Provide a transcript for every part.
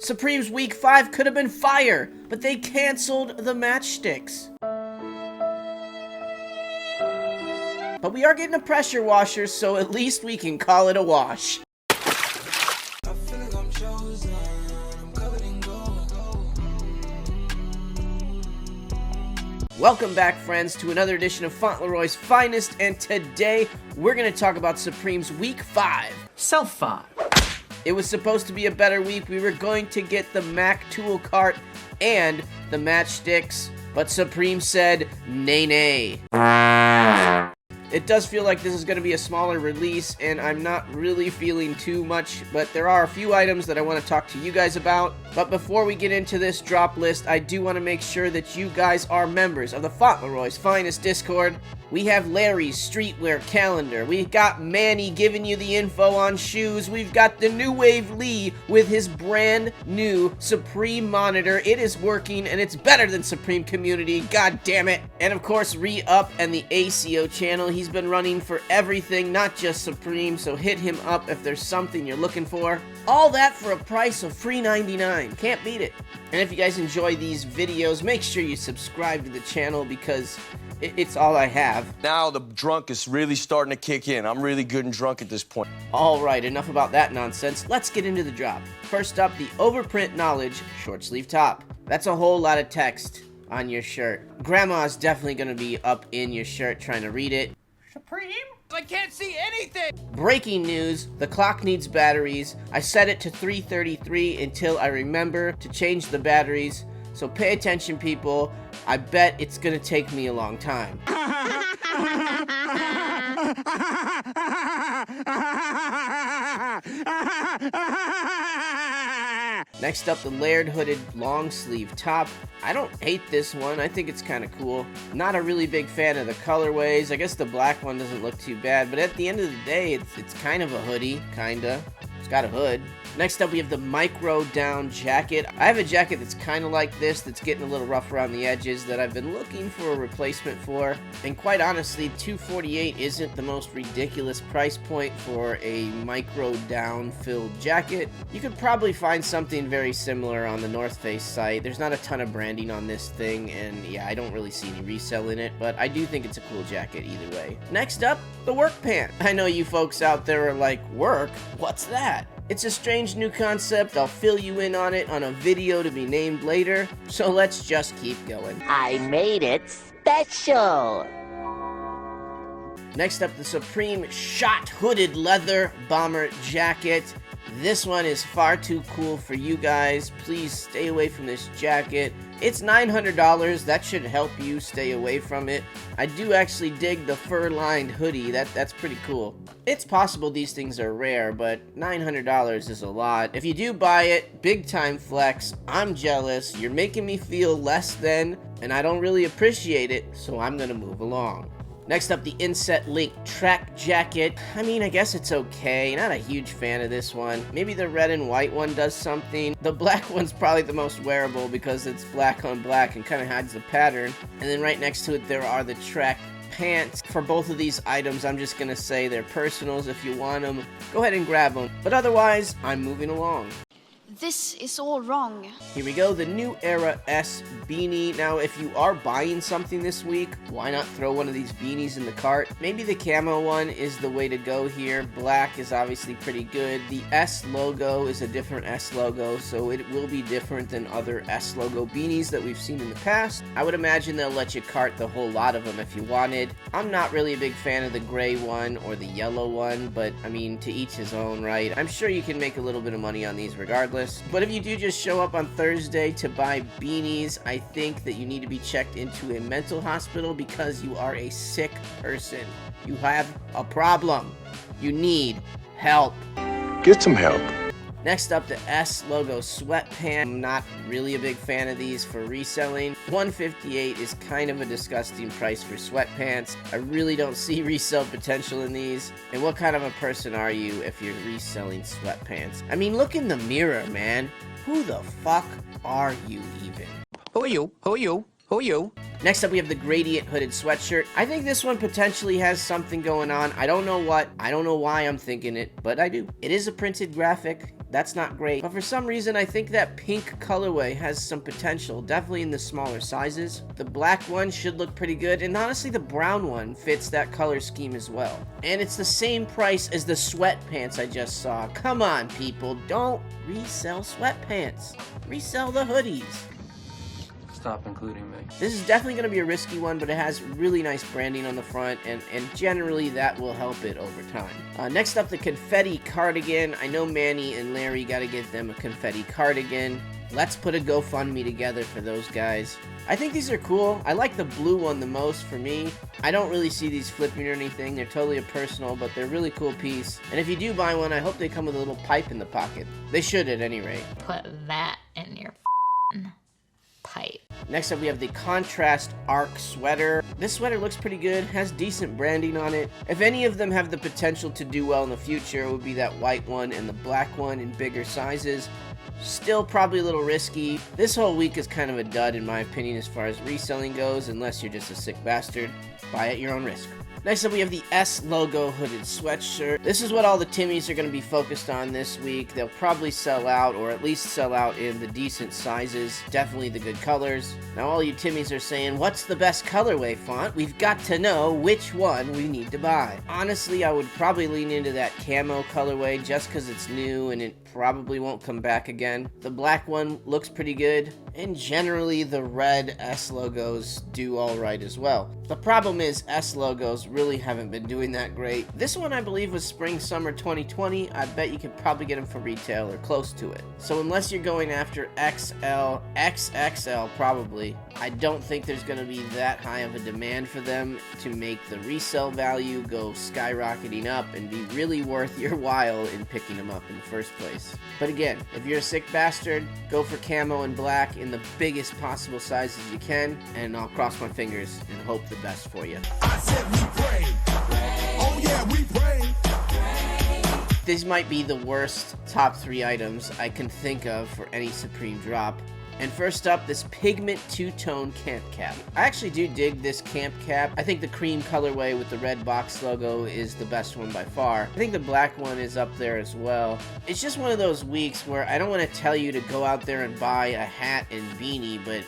Supreme's Week 5 could have been fire, but they canceled the matchsticks. But we are getting a pressure washer, so at least we can call it a wash. Welcome back, friends, to another edition of Fauntleroy's Finest, and today we're going to talk about Supreme's Week 5. Self-5. It was supposed to be a better week. We were going to get the Mac tool cart and the matchsticks, but Supreme said nay nay. It does feel like this is going to be a smaller release, and I'm not really feeling too much, but there are a few items that I want to talk to you guys about. But before we get into this drop list, I do want to make sure that you guys are members of the Fauntleroy's Finest Discord. We have Larry's streetwear calendar. We've got Manny giving you the info on shoes. We've got the New Wave Lee with his brand new Supreme monitor. It is working, and it's better than Supreme Community. God damn it. And of course, Re-Up and the ACO channel. He's been running for everything, not just Supreme, so hit him up if there's something you're looking for. All that for a price of $3.99. Can't beat it. And if you guys enjoy these videos, make sure you subscribe to the channel because it's all I have. Now the drunk is really starting to kick in. I'm really good and drunk at this point. Alright, enough about that nonsense. Let's get into the drop. First up, the Overprint Knowledge short sleeve top. That's a whole lot of text on your shirt. Grandma's definitely going to be up in your shirt trying to read it. Supreme? I can't see anything! Breaking news, the clock needs batteries. I set it to 333 until I remember to change the batteries. So pay attention, people. I bet it's gonna take me a long time. Next up, the layered hooded long sleeve top. I don't hate this one. I think it's kind of cool. Not a really big fan of the colorways. I guess the black one doesn't look too bad, but at the end of the day, it's kind of a hoodie, kinda. It's got a hood. Next up, we have the micro down jacket. I have a jacket that's kind of like this, that's getting a little rough around the edges, that I've been looking for a replacement for. And quite honestly, $248 isn't the most ridiculous price point for a micro down filled jacket. You could probably find something very similar on the North Face site. There's not a ton of branding on this thing, and yeah, I don't really see any resell in it, but I do think it's a cool jacket either way. Next up, the work pant. I know you folks out there are like, work? What's that? It's a strange new concept. I'll fill you in on it on a video to be named later, so let's just keep going. I made it special. Next up, the Supreme Shot Hooded Leather Bomber Jacket. This one is far too cool for you guys. Please stay away from this jacket. It's $900. That should help you stay away from it. I do actually dig the fur-lined hoodie. That's pretty cool. It's possible these things are rare, but $900 is a lot. If you do buy it, big time flex. I'm jealous. You're making me feel less than, and I don't really appreciate it, so I'm gonna move along. Next up, the Inset Link Track Jacket. I mean, I guess it's okay. Not a huge fan of this one. Maybe the red and white one does something. The black one's probably the most wearable because it's black on black and kind of hides the pattern. And then right next to it, there are the track pants. For both of these items, I'm just gonna say they're personals. If you want them, go ahead and grab them. But otherwise, I'm moving along. This is all wrong. Here we go, the New Era S beanie. Now, if you are buying something this week, why not throw one of these beanies in the cart? Maybe the camo one is the way to go here. Black is obviously pretty good. The S logo is a different S logo, so it will be different than other S logo beanies that we've seen in the past. I would imagine they'll let you cart the whole lot of them if you wanted. I'm not really a big fan of the gray one or the yellow one, but I mean, to each his own, right? I'm sure you can make a little bit of money on these regardless. But if you do just show up on Thursday to buy beanies, I think that you need to be checked into a mental hospital because you are a sick person. You have a problem. You need help. Get some help. Next up, the S logo sweatpants. I'm not really a big fan of these for reselling. $158 is kind of a disgusting price for sweatpants. I really don't see resale potential in these. And what kind of a person are you if you're reselling sweatpants? I mean, look in the mirror, man. Who the fuck are you even? Who are you? Who are you? Who are you? Next up, we have the gradient hooded sweatshirt. I think this one potentially has something going on. I don't know what. I don't know why I'm thinking it, but I do. It is a printed graphic. That's not great. But for some reason, I think that pink colorway has some potential, definitely in the smaller sizes. The black one should look pretty good, and honestly, the brown one fits that color scheme as well. And it's the same price as the sweatpants I just saw. Come on, people, don't resell sweatpants. Resell the hoodies. Stop including me. This is definitely going to be a risky one, but it has really nice branding on the front, and generally that will help it over time. Next up, the confetti cardigan. I know Manny and Larry got to get them a confetti cardigan. Let's put a GoFundMe together for those guys. I think these are cool. I like the blue one the most for me. I don't really see these flipping or anything. They're totally a personal, but they're a really cool piece. And if you do buy one, I hope they come with a little pipe in the pocket. They should at any rate. Put that in your pipe. Next up, we have the contrast arc sweater. This sweater looks pretty good, has decent branding on it. If any of them have the potential to do well in the future, it would be that white one and the black one in bigger sizes. Still probably a little risky. This whole week is kind of a dud in my opinion as far as reselling goes, unless you're just a sick bastard. Buy at your own risk. Next up, we have the S logo hooded sweatshirt. This is what all the Timmies are going to be focused on this week. They'll probably sell out, or at least sell out in the decent sizes. Definitely the good colors. Now all you Timmies are saying, what's the best colorway, Font? We've got to know which one we need to buy. Honestly, I would probably lean into that camo colorway just because it's new and it probably won't come back again. The black one looks pretty good, and generally the red S logos do alright as well. The problem is S logos really haven't been doing that great. This one I believe was spring summer 2020. I bet you could probably get them for retail or close to it. So unless you're going after XL, XXL probably, I don't think there's going to be that high of a demand for them to make the resale value go skyrocketing up and be really worth your while in picking them up in the first place. But again, if you're a sick bastard, go for camo and black in the biggest possible sizes you can, and I'll cross my fingers and hope the best for you. I said we pray. Oh yeah, we pray. These might be the worst top 3 items I can think of for any Supreme drop. And first up, this pigment two-tone camp cap. I actually do dig this camp cap. I think the cream colorway with the red box logo is the best one by far. I think the black one is up there as well. It's just one of those weeks where I don't want to tell you to go out there and buy a hat and beanie, but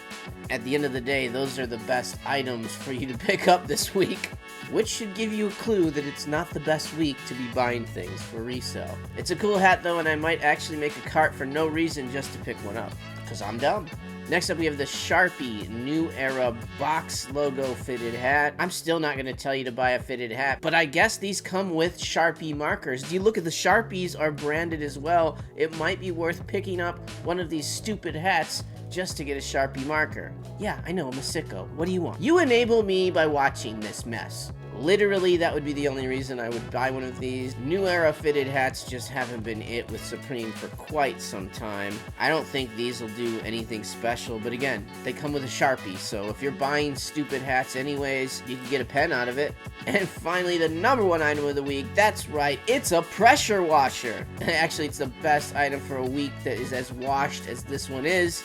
at the end of the day, those are the best items for you to pick up this week. Which should give you a clue that it's not the best week to be buying things for resale. It's a cool hat though, and I might actually make a cart for no reason just to pick one up, because I'm dumb. Next up, we have the Sharpie New Era box logo fitted hat. I'm still not going to tell you to buy a fitted hat, but I guess these come with Sharpie markers. Do you look at the Sharpies are branded as well? It might be worth picking up one of these stupid hats just to get a Sharpie marker. Yeah, I know, I'm a sicko. What do you want? You enable me by watching this mess. Literally, that would be the only reason I would buy one of these. New Era fitted hats just haven't been it with Supreme for quite some time. I don't think these will do anything special, but again, they come with a Sharpie, so if you're buying stupid hats anyways, you can get a pen out of it. And finally, the number 1 item of the week, that's right, it's a pressure washer. Actually, it's the best item for a week that is as washed as this one is.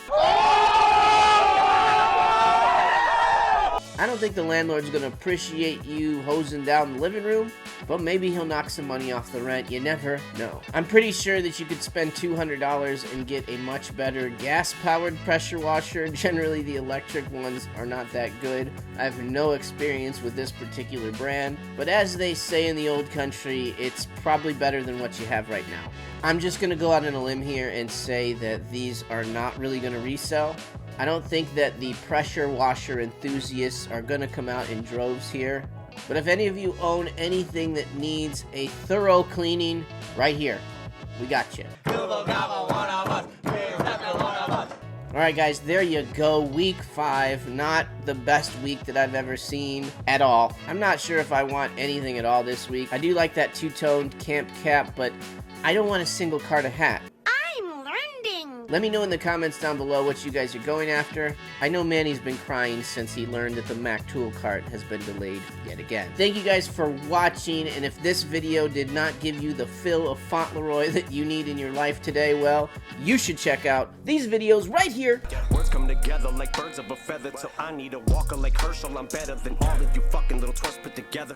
I don't think the landlord's gonna appreciate you hosing down the living room, but maybe he'll knock some money off the rent. You never know. I'm pretty sure that you could spend $200 and get a much better gas-powered pressure washer. Generally, the electric ones are not that good. I have no experience with this particular brand, but as they say in the old country, it's probably better than what you have right now. I'm just gonna go out on a limb here and say that these are not really gonna resell. I don't think that the pressure washer enthusiasts are going to come out in droves here. But if any of you own anything that needs a thorough cleaning, right here, we got you. Alright guys, there you go. Week 5, not the best week that I've ever seen at all. I'm not sure if I want anything at all this week. I do like that two-toned camp cap, but I don't want a single cart of hat. Let me know in the comments down below what you guys are going after. I know Manny's been crying since he learned that the Mac tool cart has been delayed yet again. Thank you guys for watching, and if this video did not give you the fill of Fauntleroy that you need in your life today, well, you should check out these videos right here. Words come together like birds of a feather, so I need a walker like Herschel. I'm better than all of you fucking little twerps put together.